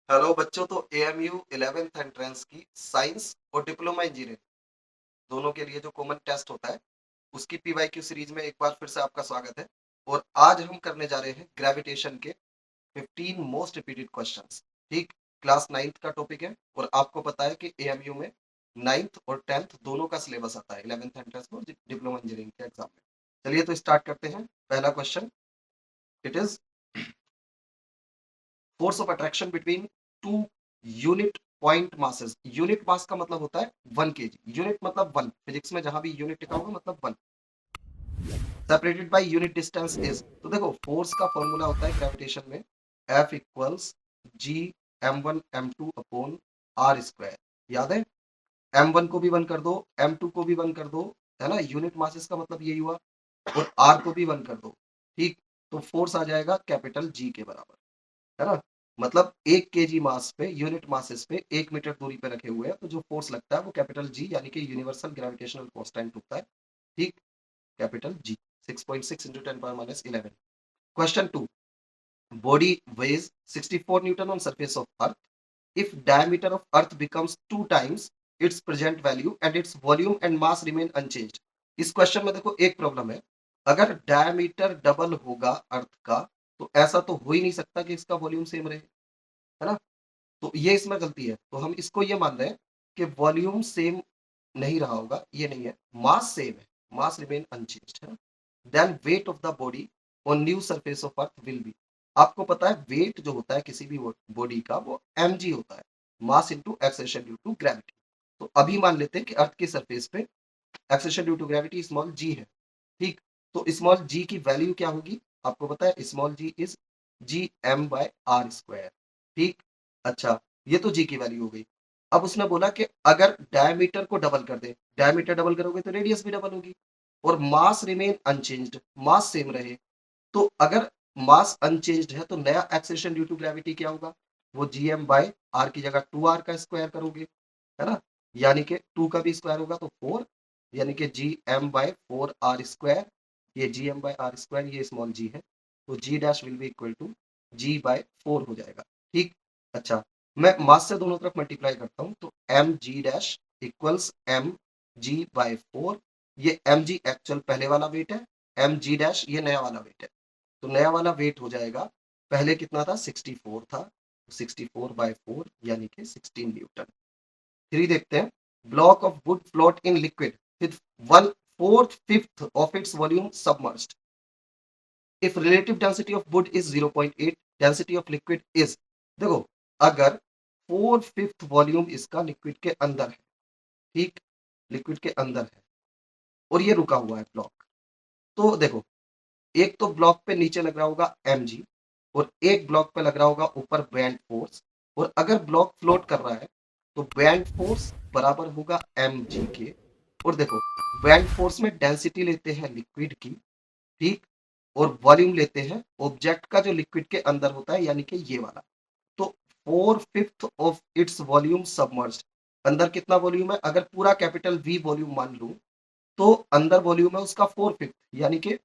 Hello बच्चों, तो AMU 11th entrance की साइंस और डिप्लोमा इंजीनियरिंग दोनों के लिए जो कॉमन टेस्ट होता है उसकी पीवाईक्यू सीरीज में एक बार फिर से आपका स्वागत है। और आज हम करने जा रहे हैं ग्रेविटेशन के 15 मोस्ट रिपीटेड क्वेश्चंस। ठीक, क्लास 9th का टॉपिक है और आपको पता है कि एएमयू में 9th और 10th दोनों का सिलेबस आता है 11th एंट्रेंस में और डिप्लोमा इंजीनियरिंग के एग्जाम में। चलिए तो स्टार्ट करते हैं। पहला question, it is force of attraction between two unit point masses. Unit mass का मतलब होता है 1 kg। यूनिट मतलब वन, फिजिक्स में जहां भी यूनिट लिखा होगा मतलब one. Separated by unit distance is, तो देखो फोर्स का फॉर्मूला होता है ग्रेविटेशन में F equals G m1 m2 upon R square. याद है? m1 को भी वन कर दो, m2 को भी वन कर दो, है ना। यूनिट मासेस का मतलब यही हुआ। और r को भी वन कर दो। ठीक, तो फोर्स आ जाएगा कैपिटल जी के बराबर, है ना। मतलब 1 kg मास पे, यूनिट मासेस पे 1 मीटर दूरी पे रखे हुए हैं, तो जो फोर्स लगता है वो कैपिटल जी यानी कि यूनिवर्सल ग्रेविटेशनल कांस्टेंट होता है। ठीक, capital G. 6.6 into 10⁻11। Question 2, body weighs 64 newton on surface of earth if diameter of earth becomes 2 times its present value and its volume and mass remain unchanged। इस question में देखो एक problem है। अगर diameter double होगा अर्थ का तो ऐसा तो हो ही नहीं सकता कि इसका वॉल्यूम सेम रहे, है ना। तो ये इसमें गलती है, तो हम इसको ये मान रहे हैं कि वॉल्यूम सेम नहीं रहा होगा, ये नहीं है। मास सेम है, मास रिमेन अनचेंज्ड, है ना। Then weight of the body on new surface of earth will be, आपको पता है वेट जो होता है किसी भी बॉडी का वो mg होता है, mass into acceleration due to gravity. तो अभी मान लेते हैं कि अर्थ की सरफेस पे acceleration due to gravity small G है। ठीक, तो स्मॉल जी की वैल्यू क्या होगी? आपको पता है small G is G M by R square. ठीक, अच्छा, ये तो जी की वैल्यू हो गई। अब उसने बोला कि अगर डायमीटर को डबल कर दे, डायमीटर डबल करोगे तो रेडियस भी डबल होगी। और मास रिमेन अनचेंज्ड, मास सेम रहे। तो अगर मास अनचेंज्ड है तो नया एक्सेलरेशन ड्यू टू ग्रेविटी क्या होगा? वो जी एम बाय आर की जगह 2r का स्क्वायर करोगे, है ना। यानी कि 2 का भी स्क्वायर होगा तो 4, यानी कि जी एम बाय 4r स्क्वायर। ये G M by R square, ये स्मॉल जी है, तो G dash will be equal to G by 4 हो जाएगा। ठीक, अच्छा, मैं मास से दोनों तरफ मल्टीप्लाई करता हूं तो M G dash equals M G by 4। ये एम जी एक्चुअल पहले वाला वेट है, एम जी डैश ये नया वाला वेट है। तो नया वाला वेट हो जाएगा, पहले कितना था 64 था, 64/4 यानी कि 16 न्यूटन। 3 देखते हैं, block of would float in liquid with 1/4 of its volume submerged if relative density of wood is 0.8, density of liquid is, देखो अगर 4/5 वॉल्यूम इसका लिक्विड के अंदर है, ठीक, लिक्विड के अंदर है और ये रुका हुआ है ब्लॉक, तो देखो एक तो ब्लॉक पे नीचे लग रहा होगा mg और एक ब्लॉक पे लग रहा होगा ऊपर बैंड फोर्स। और अगर ब्लॉक फ्लोट कर रहा है तो बैंड फोर्स बराबर होगा mg के। और देखो बैंड फोर्स में डेंसिटी लेते हैं लिक्विड की, ठीक, और वॉल्यूम लेते हैं ऑब्जेक्ट का जो लिक्विड के अंदर होता है यानी कि ये वाला। तो 4/5 ऑफ इट्स वॉल्यूम सबमर्ज्ड, अंदर कितना वॉल्यूम है? अगर पूरा कैपिटल वी वॉल्यूम मान लूं तो अंदर वॉल्यूम है उसका 4/5, यानी कि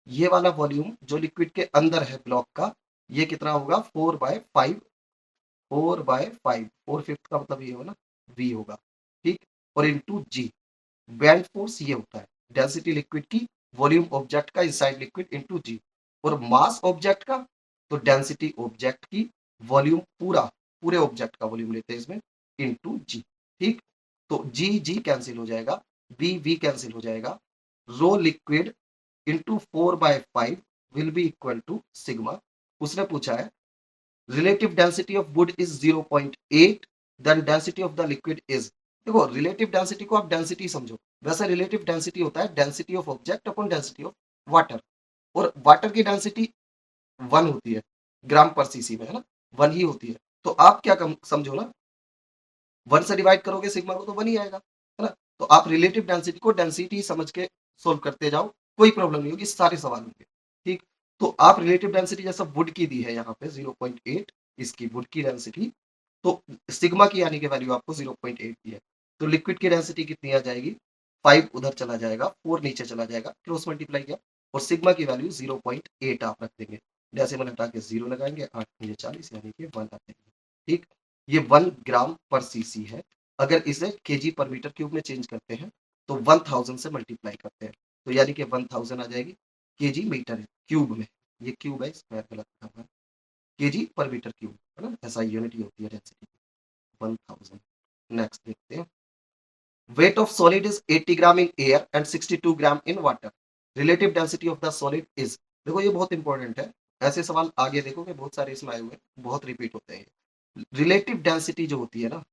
ये वाला वॉल्यूम जो लिक्विड के अंदर है ब्लॉक का, ये कितना होगा? 4/5। 4/5, 4/5 का मतलब ये होगा ना, वी होगा। ठीक, और इंटू जी, बैंड फोर्स ये होता है डेंसिटी लिक्विड की, वॉल्यूम ऑब्जेक्ट का इनसाइड लिक्विड इंटू जी। और मास ऑब्जेक्ट का, तो डेंसिटी ऑब्जेक्ट की, वॉल्यूम पूरा, पूरे ऑब्जेक्ट का वॉल्यूम लेते हैं इसमें, इंटू जी। ठीक, तो जी जी कैंसिल हो जाएगा, वी वी कैंसिल हो जाएगा, rho liquid into 4/5 will be equal to sigma. उसने पूछा है relative density of wood is 0.8, then density of the liquid is, देखो रिलेटिव डेंसिटी को आप डेंसिटी समझो, वैसे रिलेटिव डेंसिटी होता है density of object upon density of water. और वाटर की डेंसिटी 1 होती है ग्राम पर सीसी में, है ना, 1 ही होती है। तो आप क्या समझो ना, 1 से डिवाइड करोगे सिग्मा को तो 1 ही आएगा, है ना। तो आप रिलेटिव डेंसिटी को डेंसिटी समझ के सोल्व करते जाओ, कोई प्रॉब्लम नहीं होगी सारे सवालों में। ठीक, तो आप रिलेटिव डेंसिटी जैसा वुड की दी है यहाँ पे 0.8, इसकी वुड की डेंसिटी, तो सिग्मा की यानी कि वैल्यू आपको 0.8 दी है, तो लिक्विड की डेंसिटी कितनी आ जाएगी? 5 उधर चला जाएगा, 4 नीचे चला जाएगा, क्रॉस मल्टीप्लाई किया, और सिग्मा की वैल्यू 0.8 आप रख देंगे। डेसिमल हटा के 0 लगाएंगे, 8×40 यानी कि 1 आ जाएगी। ठीक, ये 1 ग्राम पर सीसी है। अगर इसे केजी पर मीटर क्यूब में चेंज करते हैं तो 1000 से मल्टीप्लाई करते हैं, तो यानी कि 1000 आ जाएगी केजी मीटर क्यूब में। ये क्यूब है, स्क्वायर गलत लिखा हुआ है, केजी पर मीटर क्यूब है ना, ऐसा यूनिट ही होती है डेंसिटी की, 1000। नेक्स्ट देखते हैं, weight of solid is 80 gram in air and 62 gram in water, relative density of the solid is। देखो ये बहुत इंपॉर्टेंट है, ऐसे सवाल आगे देखोगे बहुत सारे इसमें आए हुए हैं, बहुत रिपीट होते हैं। रिलेटिव डेंसिटी जो होती है ना,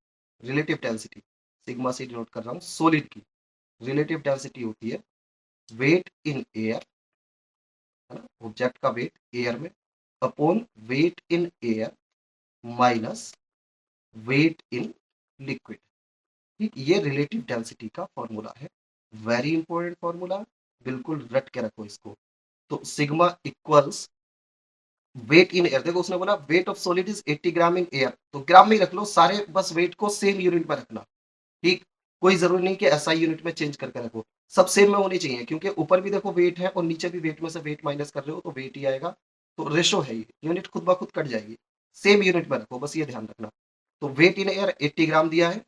रिलेटिव डेंसिटी सिग्मा से डिनोट कर रहा हूँ सॉलिड की, रिलेटिव डेंसिटी होती है वेट इन एयर, है ना, ऑब्जेक्ट का वेट एयर में upon weight in air minus weight in liquid. ठीक, ये रिलेटिव डेंसिटी का फॉर्मूला है, वेरी इंपॉर्टेंट फॉर्मूला, बिल्कुल रट के रखो इसको। तो sigma equals weight in air, देखो उसने बोला weight of solid is 80 gram in air, तो ग्राम में ही रख लो, सारे बस वेट को सेम यूनिट में रखना। ठीक, कोई जरूरी नहीं कि ऐसा यूनिट में चेंज करके रखो, सब सेम में होनी चाहिए, क्योंकि ऊपर भी देखो वेट है और नीचे भी वेट में से वेट माइनस कर रहे हो तो वेट ही आएगा, तो रेशो है ये, यूनिट खुद ब खुद कट जाएगी, सेम यूनिट में रखो, बस ये ध्यान रखना। तो वेट इन एयर 80 ग्राम दिया है,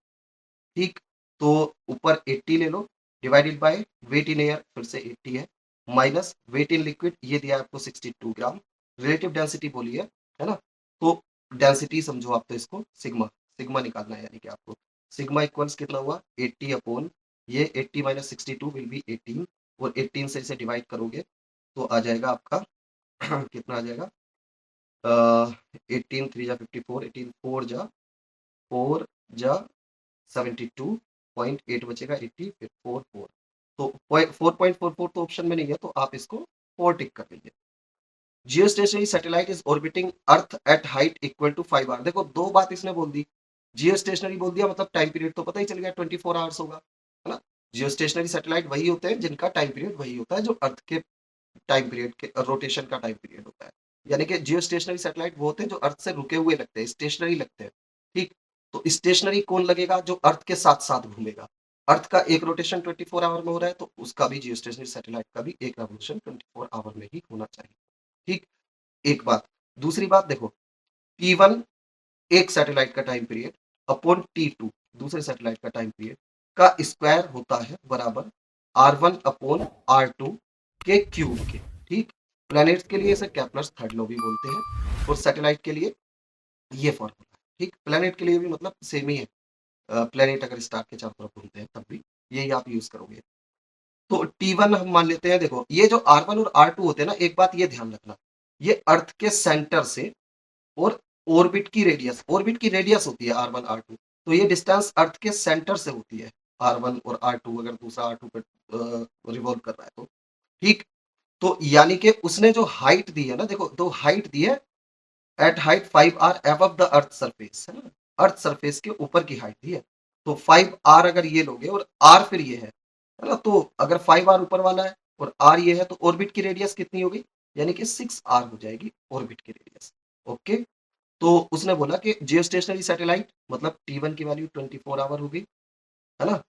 ठीक, तो ऊपर 80 ले लो, divided by weight in air फिर से 80 है, माइनस वेट इन लिक्विड ये दिया आपको 62 ग्राम, रिलेटिव डेंसिटी बोली है ना, तो डेंसिटी समझो आप, तो इसको सिग्मा, सिग्मा निकालना है, यानी कि आपको सिग्मा इक्वल्स कितना हुआ 80 अपॉन ये 80 माइनस 62 विल बी 18, और 18 से इसे डिवाइड करोगे तो आ जाएगा आपका कितना आ जाएगा, 18 3 जा 54, 18 4 जा 4 जा 72.8 बचेगा, 80 फिर 4 4, तो 4.44 तो ऑप्शन में नहीं है, तो आप इसको 4 टिक कर दीजिए। Geostationary satellite is orbiting earth at height equal to 5 hour, देखो दो बात इसने बोल दी, जियोस्टेशनरी बोल दिया मतलब टाइम पीरियड तो पता ही चल गया 24 आवर्स होगा, है ना। जियोस्टेशनरी सैटेलाइट वही होते हैं जिनका टाइम पीरियड वही होता है जो अर्थ के टाइम पीरियड के रोटेशन का टाइम पीरियड होता है, यानी कि जियो स्टेशनरी सैटेलाइट वो होते हैं जो अर्थ से रुके हुए लगते हैं, स्टेशनरी लगते हैं। ठीक, तो स्टेशनरी कौन लगेगा, जो अर्थ के साथ साथ घूमेगा, अर्थ का एक रोटेशन 24 आवर में हो रहा है तो उसका भी जियो स्टेशनरी सैटेलाइट का भी एक रेवोल्यूशन 24 आवर में ही होना चाहिए। ठीक, एक बात, दूसरी बात देखो, T1 एक सैटेलाइट का टाइम पीरियड अपॉन T2 दूसरे सैटेलाइट का टाइम पीरियड का स्क्वायर होता है बराबर R1 अपॉन R2 के क्यूब के। ठीक, प्लैनेट्स के लिए इसे केप्लर्स थर्ड लॉ भी बोलते हैं, और सैटेलाइट के लिए ये फॉर्मूला है। ठीक, प्लैनेट के लिए भी मतलब सेम ही है, प्लैनेट अगर स्टार के चारों तरफ घूमते हैं तब भी यही आप यूज करोगे। तो T1 हम मान लेते हैं, देखो ये जो R1 और R2 होते हैं ना, एक बात ये ध्यान रखना, ये अर्थ के सेंटर से और ऑर्बिट की रेडियस होती है R1 R2, तो ये डिस्टेंस अर्थ के सेंटर से होती है R1 और R2, अगर दूसरा R2 पे रिवॉल्व कर रहा है तो। ठीक, तो यानी कि उसने जो हाइट दी है ना, देखो दो हाइट दी है, at height 5 R above the earth surface, है ना, अर्थ सरफेस के ऊपर की हाइट दी है, तो 5 आर अगर ये लोगे और आर फिर ये है ना, तो अगर 5 आर ऊपर वाला है और आर ये है तो ऑर्बिट की रेडियस कितनी होगी, यानी कि 6 आर हो जाएगी ऑर्बिट की रेडियस। ओके, तो उसने बोला कि जियो स्टेशनरी सैटेलाइट मतलब T1 की वैल्यू 24 आवर होगी, है ना,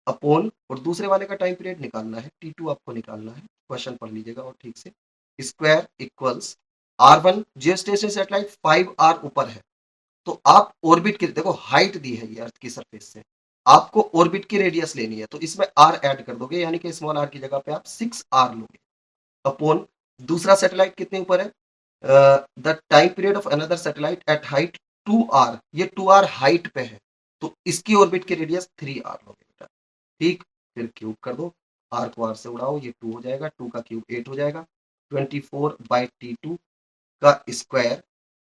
अपॉन और दूसरे वाले का टाइम पीरियड निकालना है, T2 आपको निकालना है, क्वेश्चन पढ़ लीजिएगा और ठीक से, square equals R1 geostationary satellite 5 R ऊपर है, तो आप ऑर्बिट की देखो हाइट दी है ये अर्थ की सरफेस से, आपको ऑर्बिट की रेडियस लेनी है, तो इसमें आर ऐड कर दोगे, यानी कि स्मॉल आर की जगह पे आप 6 आर लोगे, अपॉन दूसरा सैटेलाइट कितने ऊपर है, the time period of another satellite at height 2 R, ये 2 आर हाइट पे है, तो इसकी ऑर्बिट की रेडियस 3 आर लोगे बेटा। ठीक, फिर क्यूब कर दो, आर को आर से उड़ाओ, ये 2 हो जाएगा, 2 का क्यूब 8 हो जाएगा, 24/T2 का स्क्वायर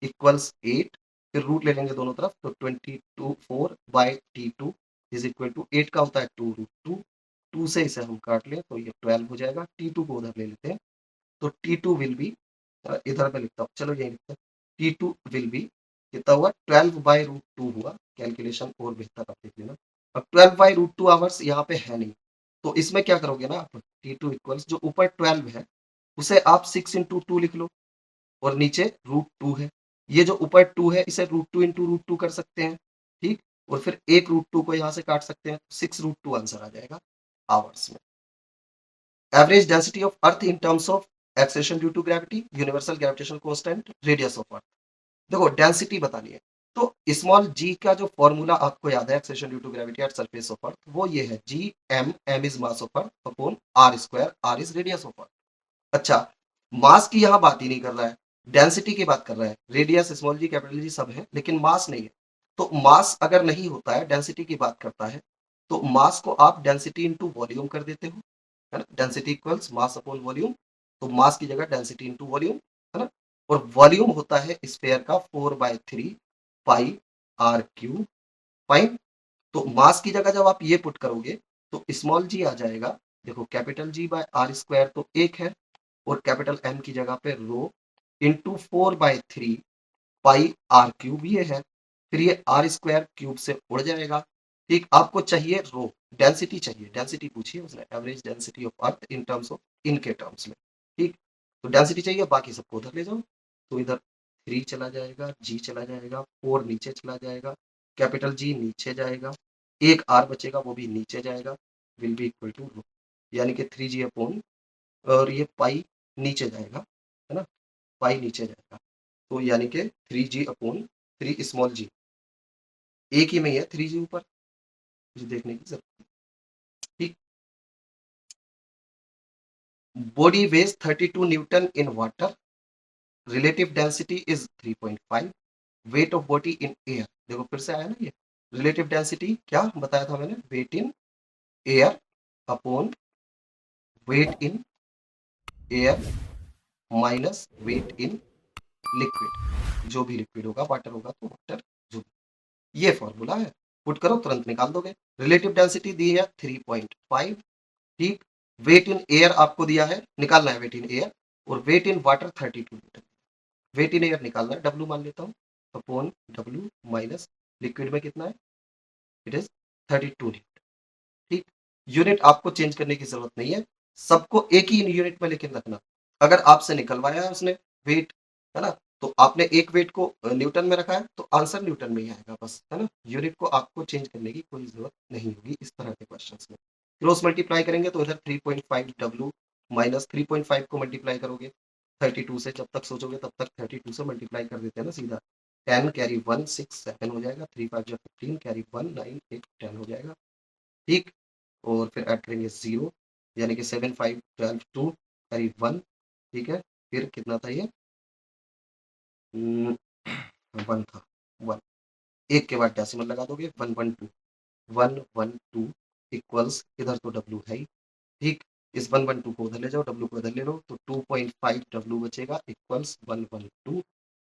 इक्वल्स 8, फिर रूट ले लेंगे दोनों तरफ, तो 24/T2 इज इक्वल टू 8 का होता है 2√2, 2 से इसे हम काट लें तो ये 12 हो जाएगा, T2 को उधर ले लेते हैं, तो T2 विल बी, इधर पे लिखता हूँ, चलो यही लिखते हैं, T2 विल बी कितना हुआ 12/√2 हुआ, कैलकुलेशन और बेहतर आप देख लेना। अब 12/√2 आवर्स यहाँ पे है नहीं, तो इसमें क्या करोगे ना आप, T2 इक्वल्स जो ऊपर 12 है उसे आप 6 × 2 लिख लो, और नीचे √2 है, ये जो ऊपर 2 है इसे √2 × √2 कर सकते हैं। ठीक, और फिर एक √2 को यहाँ से काट सकते हैं, 6√2 आंसर आ जाएगा आवर्स में। Average density of earth in terms of acceleration due to gravity, universal gravitational constant, radius of earth, देखो डेंसिटी बतानी है, तो स्मॉल जी का जो फॉर्मूला आपको याद है acceleration due to gravity at surface of earth, वो ये है G M, M is mass of earth upon R square, R is radius of earth. अच्छा, मास की यहां बात ही नहीं कर रहा है, डेंसिटी की बात कर रहा है। Radius small G capital G सब है, लेकिन मास नहीं है। तो मास अगर नहीं होता है, डेंसिटी की बात करता है, तो मास को आप डेंसिटी इंटू वॉल्यूम कर देते हो, है ना। डेंसिटी इक्वल्स मास अपॉन वॉल्यूम, तो मास की जगह डेंसिटी इंटू वॉल्यूम, है ना। और वॉल्यूम होता है स्फेयर का 4/3 पाई आर क्यूब, फाइन। तो मास की जगह जब आप ये पुट करोगे तो स्मॉल जी आ जाएगा, देखो capital G by R square तो एक है, और कैपिटल एम की जगह पे rho into 4/3 pi R cube ये है। फिर ये आर स्क्वायर क्यूब से उड़ जाएगा। ठीक, आपको चाहिए रो, डेंसिटी चाहिए, डेंसिटी पूछिए उसने, average density of earth in terms of, इनके टर्म्स में। ठीक, तो डेंसिटी चाहिए, बाकी सबको उधर ले जाओ। तो इधर 3 चला जाएगा, जी चला जाएगा, 4 नीचे चला जाएगा, कैपिटल जी नीचे जाएगा, एक आर बचेगा वो भी नीचे जाएगा, विल बी इक्वल टू रो, यानी कि 3 जी अपॉन, और ये पाई नीचे जाएगा, है ना, पाई नीचे जाएगा। तो यानी कि 3 जी अपॉन 3 स्मॉल जी, एक ही में ही है 3 जी ऊपर, मुझे देखने की जरूरत है। ठीक, body weighs 32 newton in water, relative density is 3.5, weight of body in air, देखो फिर से आया ना ये, रिलेटिव डेंसिटी क्या बताया था मैंने, weight in air upon weight in air minus weight in liquid, जो भी लिक्विड होगा, वाटर होगा तो वाटर, जो ये फॉर्मूला है, पुट करो तुरंत निकाल दोगे। रिलेटिव डेंसिटी दी है 3.5, ठीक, वेट इन एयर आपको दिया है, निकालना है वेट इन एयर, और weight in water 32 newton, weight in air निकालना है, डब्ल्यू मान लेता हूँ, अपॉन डब्ल्यू माइनस लिक्विड में कितना है, इट इज 32 न्यूटन। ठीक, यूनिट आपको चेंज करने की जरूरत नहीं है, सबको एक ही यूनिट में लेकिन रखना। अगर आपसे निकलवाया है उसने वेट, है ना, तो आपने एक वेट को न्यूटन में रखा है तो आंसर न्यूटन में ही आएगा बस, है ना। यूनिट को आपको चेंज करने की कोई जरूरत नहीं होगी इस तरह के क्वेश्चंस में। क्रॉस मल्टीप्लाई करेंगे तो इधर 3.5 डब्ल्यू माइनस 3.5 को मल्टीप्लाई करोगे 32 से, जब तक सोचोगे तब तक 32 से मल्टीप्लाई कर देते हैं ना सीधा, 10 कैरी 1 6 7 हो जाएगा, 3 5 जो 15 कैरी 1 9 8 10 हो जाएगा। ठीक, और फिर ऐड करेंगे 0, यानी कि 7 5 12 2 कैरी 1, ठीक है, फिर कितना था ये, 1 था, 1, एक के बाद डेसिमल लगा दोगे, 112, 112 इक्वल्स, इधर तो डब्ल्यू है ही, ठीक, इस 112 को उधर ले जाओ, डब्ल्यू को उधर ले लो, तो 2.5 डब्ल्यू बचेगा इक्वल्स 112,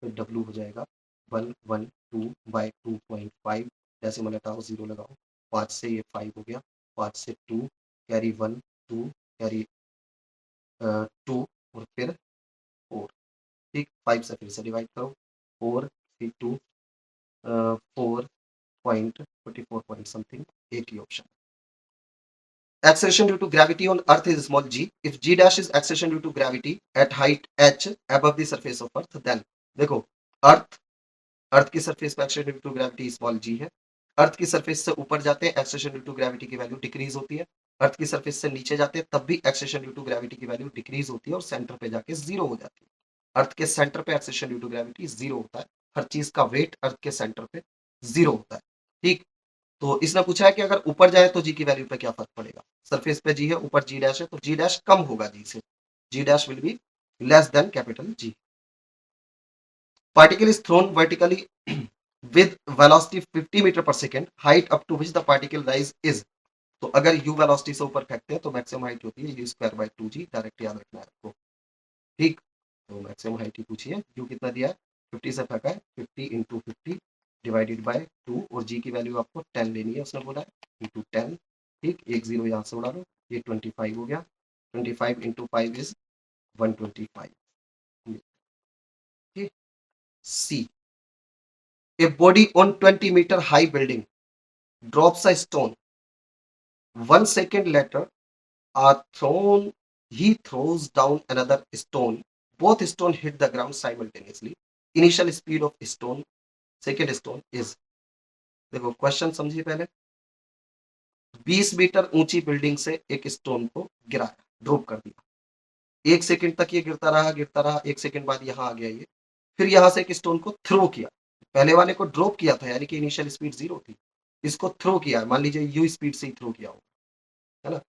फिर डब्ल्यू हो जाएगा 112 बाय 2.5, डेसिमल हटाओ, 0 लगाओ, 5 से ये 5 हो गया, 5 से 2 कैरी 1 2 कैरी 2, और फिर 4, ठीक, 5 से फिर से डिवाइड करो, 4 फिर 2, 4.44 पॉइंट समथिंग, एक ही option. Acceleration due to gravity on earth is small g. If g dash is acceleration due to gravity at height h above the surface of earth, then देखो, अर्थ, अर्थ की सरफेस पे acceleration due to gravity small G है, earth की surface से ऊपर जाते हैं acceleration due to gravity की वैल्यू डिक्रीज होती है, अर्थ की सरफेस से नीचे जाते हैं तब भी एक्सेलरेशन ड्यू टू ग्रेविटी की वैल्यू डिक्रीज होती है और सेंटर पे जाके जीरो हो जाती है। अर्थ के सेंटर पे acceleration due to gravity zero होता है, हर चीज का वेट अर्थ के सेंटर पे जीरो होता है। ठीक, तो इसने पूछा है कि अगर ऊपर जाए तो जी की वैल्यू पे क्या फर्क पड़ेगा, सरफेस पे जी है, ऊपर जी डैश है, तो जी डैश कम होगा जी से, G dash will be less than capital G. Particle is thrown vertically with velocity 50 metre पर second, height up to which the particle rise is, तो अगर u वेलोसिटी से ऊपर फेंकते हैं तो मैक्सिमम हाइट होती है u² 2g, डायरेक्ट याद रखना है आपको। ठीक, तो मैक्सिमम हाइट ही पूछिए, u कितना दिया है, 50 से फेंका है, 50 इंटू 50 डिवाइडेड बाय 2, और g की वैल्यू आपको 10 लेनी है, उसने बोला है इंटू 10। ठीक, एक जीरो यहाँ से उड़ा दो, ये 25 हो गया, 25 into 5 is 125। See, a body on 20-meter high building drops a stone. 1 second later, he throws down another stone. Both stones hit the ground simultaneously. Initial speed of second stone is, देखो question समझिए पहले, 20 metre ऊंची building से एक stone को गिराया, drop कर दिया, 1 सेकंड तक ये गिरता रहा, 1 सेकंड बाद यहां आ गया ये, फिर यहां से एक स्टोन को थ्रो किया, पहले वाले को ड्रॉप किया था यानी कि इनिशियल स्पीड 0 थी, इसको थ्रो किया, मान लीजिए यू स्पीड से ही थ्रो किया होगा, है ना,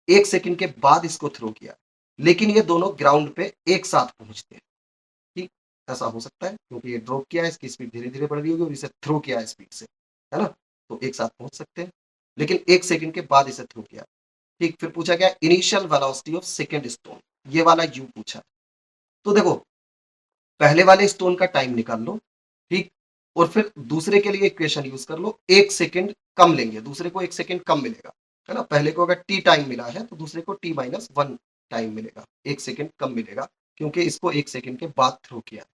1 सेकंड के बाद इसको थ्रो किया, लेकिन ये दोनों ग्राउंड पे एक साथ पहुंचते हैं। ठीक, ऐसा हो सकता है क्योंकि ये ड्रॉप किया है, इसकी स्पीड धीरे धीरे बढ़ रही होगी और इसे थ्रो किया है स्पीड से, है ना, तो एक साथ पहुंच सकते हैं, लेकिन 1 सेकंड के बाद इसे थ्रो किया। ठीक, फिर पूछा गया initial velocity of second stone, ये वाला यू पूछा। तो देखो पहले वाले स्टोन का टाइम निकाल लो, ठीक, और फिर दूसरे के लिए इक्वेशन यूज कर लो, 1 सेकंड कम लेंगे, दूसरे को 1 सेकंड कम मिलेगा, है ना, पहले को अगर टी टाइम मिला है तो दूसरे को t-1 टाइम मिलेगा, 1 सेकंड कम मिलेगा, क्योंकि इसको 1 सेकंड के बाद थ्रो किया।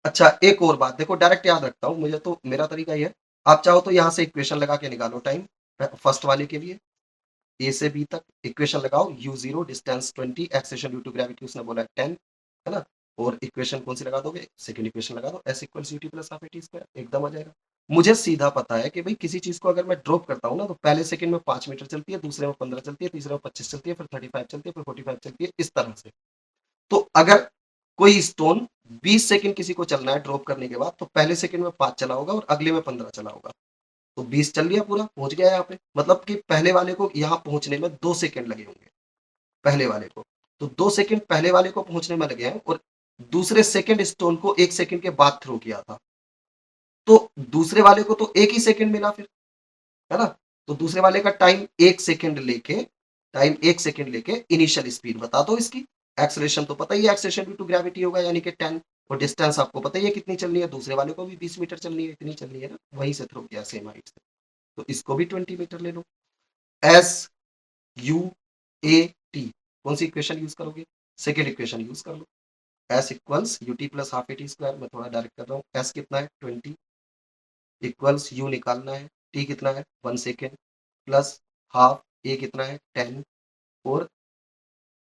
अच्छा एक और बात देखो, डायरेक्ट याद रखता हूं, मुझे तो मेरा तरीका ये है, आप चाहो तो यहां से इक्वेशन लगा के निकालो टाइम, फर्स्ट वाले के लिए ए से बी तक इक्वेशन लगाओ, u0 distance 20, acceleration due to gravity उसने बोला 10, है ना, और इक्वेशन कौन सी लगा दोगे, सेकंड इक्वेशन लगा दो, s equals ut plus half at square, एकदम आ जाएगा। मुझे सीधा पता है कि भाई किसी चीज को अगर मैं ड्रॉप करता हूँ ना, तो पहले सेकंड में 5 मीटर चलती है, दूसरे में 15 चलती है, तीसरे में 25 चलती है, फिर 35 चलती है, फिर 45 चलती है, इस तरह से। तो अगर कोई स्टोन 20 सेकंड किसी को चलना है ड्रॉप करने के बाद, तो पहले सेकंड में 5 चला होगा और अगले में 15 चला होगा, तो 20 चल लिया, पूरा पहुंच गया यहाँ पे, मतलब कि पहले वाले को यहाँ पहुंचने में 2 सेकंड लगे होंगे, पहले वाले को, तो 2 सेकंड पहले वाले को पहुंचने में लगे हैं, और दूसरे सेकंड स्टोन को 1 सेकंड के बाद थ्रो किया था, तो दूसरे वाले को तो 1 ही सेकंड मिला फिर, है ना, तो दूसरे वाले का टाइम 1 सेकंड लेके इनिशियल स्पीड बता दो इसकी, एक्सलेशन तो पता ही है, एक्सलेशन ड्यू टू ग्रेविटी होगा यानी कि 10, और डिस्टेंस आपको पता ही है कितनी चलनी है, दूसरे वाले को भी 20 मीटर चलनी है, इतनी चलनी है ना, वहीं से थ्रो किया सेम हाइट से, तो इसको भी 20 मीटर ले लो। एस यू ए टी, कौन सी इक्वेशन यूज करोगे, सेकेंड इक्वेशन यूज कर लो, S equals U T plus half A T square, मैं थोड़ा डायरेक्ट कर रहा हूँ, एस कितना है 20, इक्वल्स यू निकालना है, टी कितना है 1 सेकेंड, प्लस हाफ ए कितना है 10, और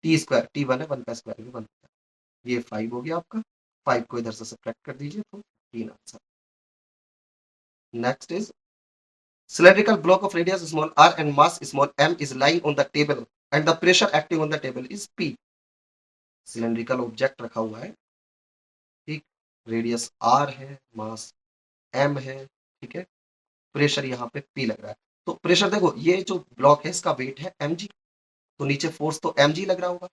टी स्क्वायर, टी 1 है, 1 का स्क्वायर भी 1, ये 5 हो गया आपका, 5 को इधर से सब्ट्रैक्ट कर दीजिए तो 3 answer. Next is cylindrical block of radius small r and mass small m is lying on the table and the pressure acting on the table is p। cylindrical object रखा हुआ है, ठीक, रेडियस r है, मास m है, ठीक है, pressure यहाँ पे p लग रहा है, तो प्रेशर देखो ये जो ब्लॉक है इसका वेट है mg, तो नीचे फोर्स तो mg लग रहा होगा,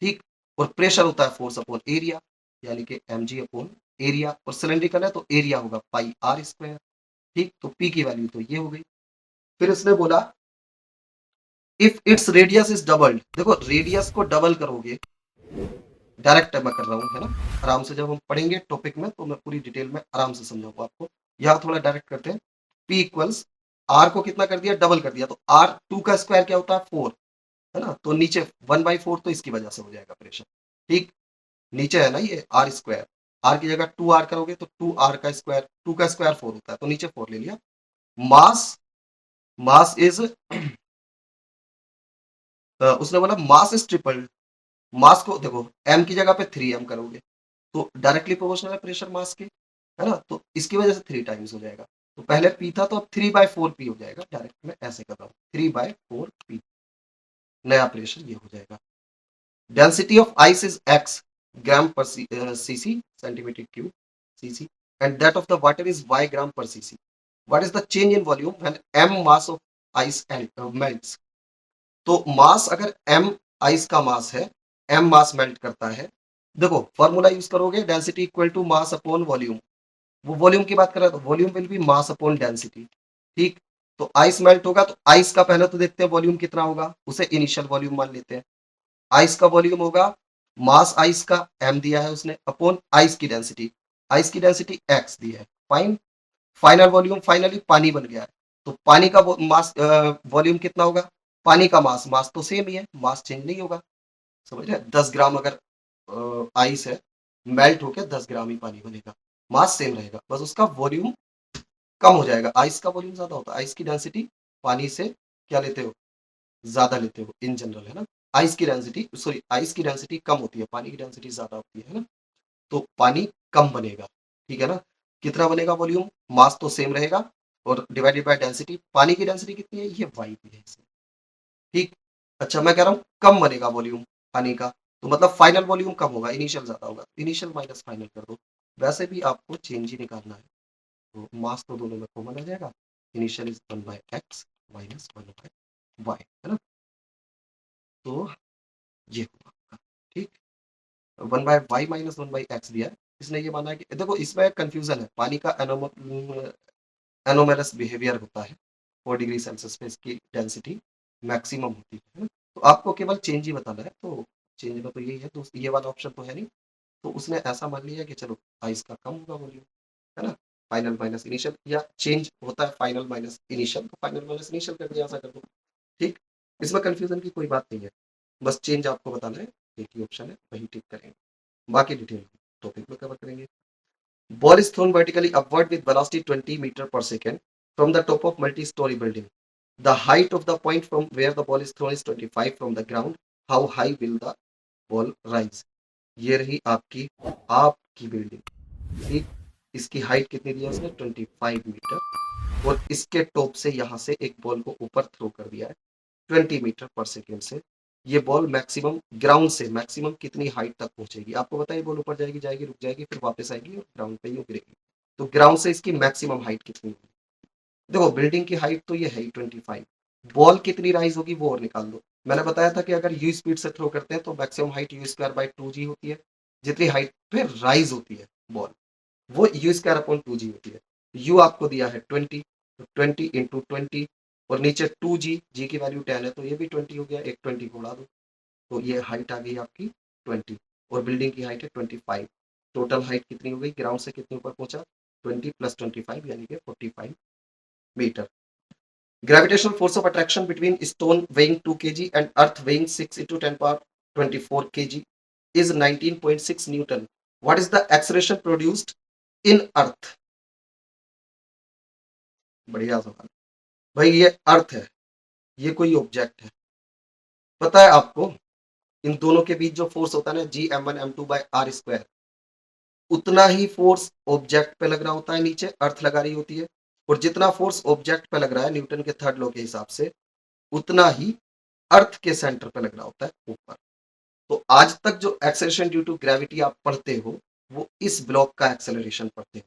ठीक, और प्रेशर होता है फोर्स अपॉन एरिया, यानी कि mg अपॉन एरिया, और सिलेंड्रिकल है तो एरिया होगा पाई आर स्क्वायर, ठीक, तो p की वैल्यू तो ये हो गई। फिर उसने बोला if its radius is doubled, देखो रेडियस को डबल करोगे, डायरेक्ट मैं कर रहा हूँ, है ना, आराम से जब हम पढ़ेंगे टॉपिक में तो मैं पूरी डिटेल में आराम से समझाऊंगा आपको, यहाँ थोड़ा डायरेक्ट करते हैं, P इक्वल्स आर को कितना कर दिया, डबल कर दिया, तो आर 2 का स्क्वायर क्या होता है 4, है ना, तो नीचे 1/4, तो इसकी वजह से हो जाएगा प्रेशर, ठीक, नीचे है ना ये आर स्क्वायर, आर की जगह 2r करोगे तो 2r का स्क्वायर, 2 का स्क्वायर 4 होता है, तो नीचे 4 ले लिया। मास, मास इज उसने बोला मास इज ट्रिपल, मास को देखो m की जगह पे 3m करोगे तो डायरेक्टली प्रोपोर्शनल है प्रेशर मास के, है ना, तो इसकी वजह से 3 टाइम्स हो जाएगा, तो पहले p था तो अब 3/4p हो जाएगा, डायरेक्ट मैं ऐसे कर रहा हूँ 3/4p, नया प्रेशर ये हो जाएगा। Density of ice is x ग्राम पर cc, centimetre cube cc, and that of the water is y ग्राम पर cc। What is the change in volume when m mass of ice melts, तो मास अगर m ice का मास है, m मास melt करता है, देखो formula use करोगे density equal to mass upon volume, वो वॉल्यूम की बात कर रहा है तो volume will be mass upon density, ठीक, तो आइस मेल्ट होगा तो आइस का पहले तो देखते हैं वॉल्यूम कितना होगा, उसे इनिशियल वॉल्यूम मान लेते हैं, आइस का वॉल्यूम होगा मास आइस का m दिया है उसने अपॉन आइस की डेंसिटी x दी है, फाइन, फाइनल वॉल्यूम फाइनली पानी बन गया है, तो पानी का मास वॉल्यूम कितना होगा, पानी का मास, मास तो सेम ही है, मास चेंज नहीं होगा, समझ रहे, 10 ग्राम अगर आइस है, मेल्ट होकर 10 ग्राम ही पानी बनेगा, मास सेम रहेगा, बस उसका वॉल्यूम कम हो जाएगा, आइस का वॉल्यूम ज्यादा होता है, आइस की डेंसिटी पानी से क्या लेते हो, ज्यादा लेते हो इन जनरल, है ना, आइस की डेंसिटी कम होती है, पानी की डेंसिटी ज्यादा होती है ना, तो पानी कम बनेगा, ठीक है ना, कितना बनेगा वॉल्यूम, मास तो सेम रहेगा, और डिवाइडेड बाय डेंसिटी, पानी की डेंसिटी कितनी है, ये वाई की है इसमें, ठीक, अच्छा मैं कह रहा हूँ कम बनेगा वॉल्यूम पानी का, तो मतलब फाइनल वॉल्यूम कम होगा, इनिशियल ज्यादा होगा, इनिशियल माइनस फाइनल कर दो, वैसे भी आपको चेंज ही निकालना है, तो मास तो दोनों में कॉमन आ जाएगा, initial is 1/x minus 1/y, है ना। तो ये हुआ आपका, ठीक। 1/y माइनस 1/x दिया है, इसने ये माना है कि देखो इसमें कंफ्यूजन है, पानी का एनोमेलस बिहेवियर होता है, 4 डिग्री सेल्सियस पे इसकी डेंसिटी मैक्सिमम होती है ना। तो आपको केवल चेंज ही बताना है, तो चेंज में तो यही है, तो ये वाला ऑप्शन तो है नहीं, तो उसने ऐसा मान लिया कि चलो आइस का कम होगा वॉल्यूम, है ना। फाइनल माइनस इनिशियल, या चेंज होता है फाइनल माइनस इनिशियल, तो फाइनल माइनस इनिशियल कर दिया, ऐसा कर दो, ठीक। इसमें कंफ्यूजन की कोई बात नहीं है, बस चेंज आपको बताना है, एक ही ऑप्शन है वही टिक करेंगे, बाकी डिटेल टॉपिक में कवर करेंगे। Ball is thrown vertically upward with velocity 20 meter per second from the top of multi-story building. The height of the point from where the ball is thrown is 25 from the ground. How high will the ball rise? ये रही आपकी building, ठीक। इसकी height कितनी दी है उसने, 25 metre, और इसके टॉप से यहाँ से एक बॉल को ऊपर थ्रो कर दिया है 20 मीटर पर सेकेंड से। ये बॉल मैक्सिमम ग्राउंड से मैक्सिमम कितनी हाइट तक पहुंचेगी, आपको बताइए, बॉल ऊपर जाएगी जाएगी रुक जाएगी फिर वापस आएगी और ग्राउंड पे ही गिरेगी, तो ग्राउंड से इसकी मैक्सिमम हाइट कितनी होगी। देखो बिल्डिंग की हाइट तो ये है ही 25, बॉल कितनी राइज होगी वो और निकाल दो। मैंने बताया था कि अगर यू स्पीड से थ्रो करते हैं तो maximum height u² by 2g होती है, जितनी हाइट पे राइज होती है बॉल वो u²/2g होती है। u आपको दिया है 20, तो 20 × 20, और नीचे 2g, g की वैल्यू 10 है तो ये भी 20 हो गया, एक 20 को उड़ा दो, तो ये हाइट आ गई आपकी 20, और बिल्डिंग की हाइट है 25। टोटल हाइट कितनी हो गई, ग्राउंड से कितने ऊपर पहुंचा, 20 + 25 यानी कि 45 metre. Gravitational force of attraction between stone weighing 2 kg and earth weighing 6 × 10⁻24 kg is 19.6 Newton. What is the acceleration produced in earth? बढ़िया सवाल भाई, ये अर्थ है, ये कोई ऑब्जेक्ट है, पता है आपको इन दोनों के बीच जो फोर्स होता है ना, G m1m2/r², उतना ही फोर्स ऑब्जेक्ट पे लग रहा होता है, नीचे अर्थ लगा रही होती है, और जितना फोर्स ऑब्जेक्ट पे लग रहा है न्यूटन के थर्ड लॉ के हिसाब से, उतना ही अर्थ के सेंटर पे लग रहा होता है ऊपर। तो आज तक जो एक्सेलरेशन ड्यू टू ग्रेविटी आप पढ़ते हो वो इस ब्लॉक का एक्सेलरेशन पढ़ते हो,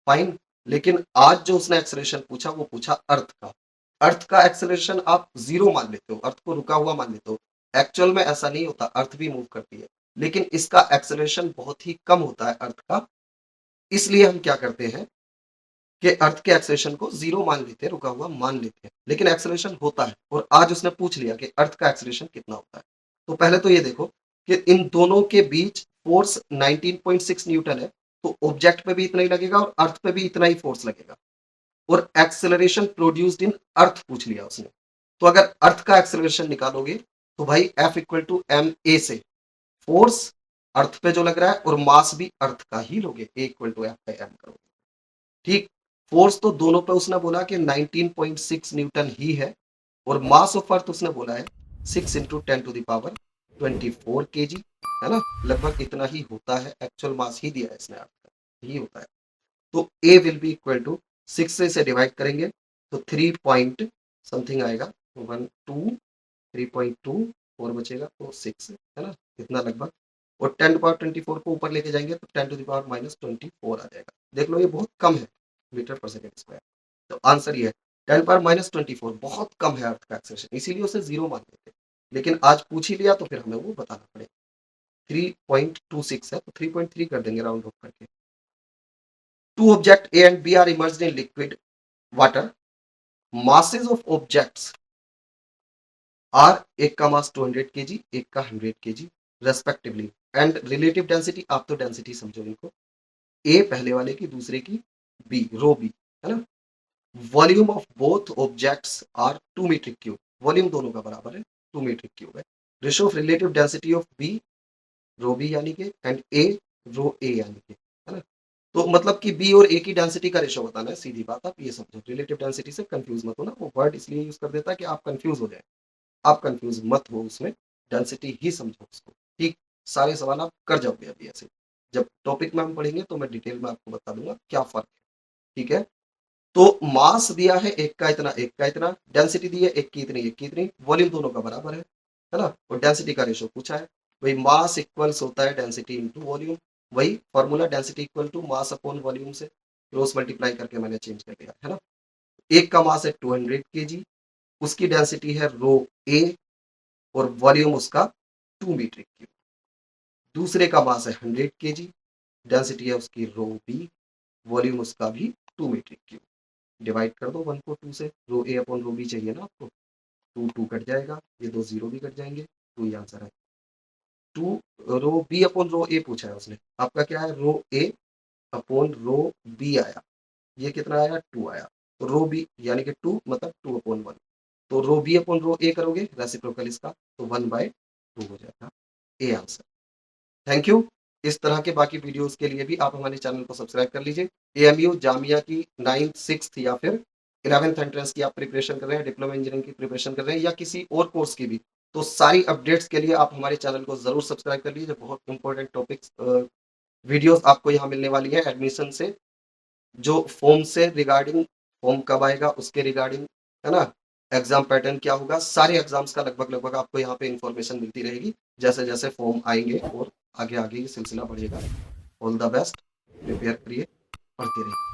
फाइन। लेकिन आज जो उसने एक्सेलरेशन पूछा वो पूछा अर्थ का। अर्थ का एक्सेलरेशन आप 0 मान लेते हो, अर्थ को रुका हुआ मान लेते हो, एक्चुअल में ऐसा नहीं होता, अर्थ भी मूव करती है, लेकिन इसका एक्सेलरेशन बहुत ही कम होता है अर्थ का। इसलिए हम क्या करते हैं कि अर्थ के एक्सेलरेशन को 0 मान लेते हैं, रुका हुआ मान लेते हैं, लेकिन एक्सेलरेशन होता है। और आज उसने पूछ लिया कि अर्थ का एक्सेलरेशन कितना होता है, तो पहले तो ये देखो कि इन दोनों के बीच फोर्स 19.6 न्यूटन है, तो ऑब्जेक्ट पे भी इतना ही लगेगा और अर्थ पे भी इतना ही फोर्स लगेगा, और एक्सेलरेशन प्रोड्यूस्ड इन अर्थ पूछ लिया उसने। तो अगर अर्थ का एक्सेलरेशन निकालोगे तो भाई F = ma से फोर्स अर्थ पे जो लग रहा है और मास भी अर्थ का ही लोगे, A = F/m करोगे, ठीक। फोर्स तो दोनों पे उसने बोला कि 19.6 न्यूटन ही है, और मास ऑफ अर्थ उसने बोला है 6 × 10⁻24 kg, है ना, लगभग इतना ही होता है, एक्चुअल मास ही दिया है इसने अर्थ का, ही होता है। तो A will be equal to 6 से इसे डिवाइड करेंगे तो 3 पॉइंट समथिंग आएगा, 1 2 3.2 और बचेगा तो 6, है ना, इतना लगभग। और 10⁻24 को ऊपर लेके जाएंगे तो 10⁻⁻24 आ जाएगा। देख लो ये बहुत कम है मीटर पर सेकेंड स्क्वायर, तो आंसर ये है 10⁻⁻24 बहुत कम है अर्थ का एक्सेलरेशन, इसीलिए उसे 0 मान लेते हैं। लेकिन आज पूछ ही लिया तो फिर हमें वो बताना पड़ेगा। 3.26 है तो 3.3 कर देंगे राउंड ऑफ करके। Two objects A and B are immersed in liquid water. Masses of objects are, एक का मास 200 kg, एक का 100 kg respectively, and relative density, आप तो डेंसिटी समझो इनको, ए पहले वाले की, दूसरे की बी, रो बी, है ना। Volume of both objects are 2 metric cube, volume दोनों का बराबर है 2 मीट्रिक क्यूब है। Ratio of relative density of B, rho B यानी कि, एंड ए, रो ए यानी कि, है ना। तो मतलब कि बी और ए की डेंसिटी का रेशियो बताना है, सीधी बात, आप ये समझो, रिलेटिव डेंसिटी से कंफ्यूज मत हो ना, वो वर्ड इसलिए यूज कर देता है कि आप कंफ्यूज हो जाए, आप कंफ्यूज मत हो उसमें, डेंसिटी ही समझो उसको, ठीक। सारे सवाल आप कर जाओगे अभी ऐसे, जब टॉपिक में हम पढ़ेंगे तो मैं डिटेल में आपको बता दूंगा क्या फर्क है, ठीक है। तो मास दिया है एक का इतना, एक का इतना, डेंसिटी दी है एक की इतनी, एक की इतनी, वॉल्यूम दोनों का बराबर है ना, और डेंसिटी का रेशियो पूछा है, वही मास इक्वल्स होता है डेंसिटी इनटू वॉल्यूम, वही formula, density equal to mass upon volume से, क्रॉस मल्टीप्लाई करके मैंने चेंज कर दिया है ना। एक का मास है 200 kg, उसकी डेंसिटी है रो ए और वॉल्यूम उसका 2 मीट्रिक क्यूब। दूसरे का मास है 100 kg, डेंसिटी है उसकी रो बी, वॉल्यूम उसका भी 2 मीट्रिक क्यूब। डिवाइड कर दो 1 को 2 से, रो ए अपॉन रो बी चाहिए ना आपको, 2 2 कट जाएगा, ये दो जीरो भी कट जाएंगे, तो ये आंसर है। 2 रो बी अपॉन रो ए पूछा है उसने, आपका क्या है रो ए अपॉन रो बी आया, ये कितना आया 2 आया, तो रो बी यानी कि 2 मतलब 2 अपॉन 1, तो रो बी अपॉन रो ए करोगे रेसिप्रोकल इसका, तो 1/2 हो जाएगा, ए आंसर। Thank you. इस तरह के बाकी वीडियोस के लिए भी आप हमारे चैनल को सब्सक्राइब कर लीजिए। एएमयू जामिया की 9th 6th या फिर 11th एंट्रेंस की आप प्रिपरेशन कर रहे हैं, डिप्लोमा इंजीनियरिंग की प्रिपरेशन कर रहे हैं, या किसी और कोर्स की भी, तो सारी अपडेट्स के लिए आप हमारे चैनल को जरूर सब्सक्राइब कर लीजिए। बहुत इंपॉर्टेंट टॉपिक्स वीडियोस आपको यहाँ मिलने वाली है एडमिशन से, जो फॉर्म से रिगार्डिंग, फॉर्म कब आएगा उसके रिगार्डिंग, है ना, एग्जाम पैटर्न क्या होगा, सारे एग्जाम्स का लगभग लगभग आपको यहाँ पे इंफॉर्मेशन मिलती रहेगी जैसे जैसे फॉर्म आएंगे, और आगे आगे ये सिलसिला बढ़ेगा। ऑल द बेस्ट, प्रिपेयर करिए, पढ़ते रहिए।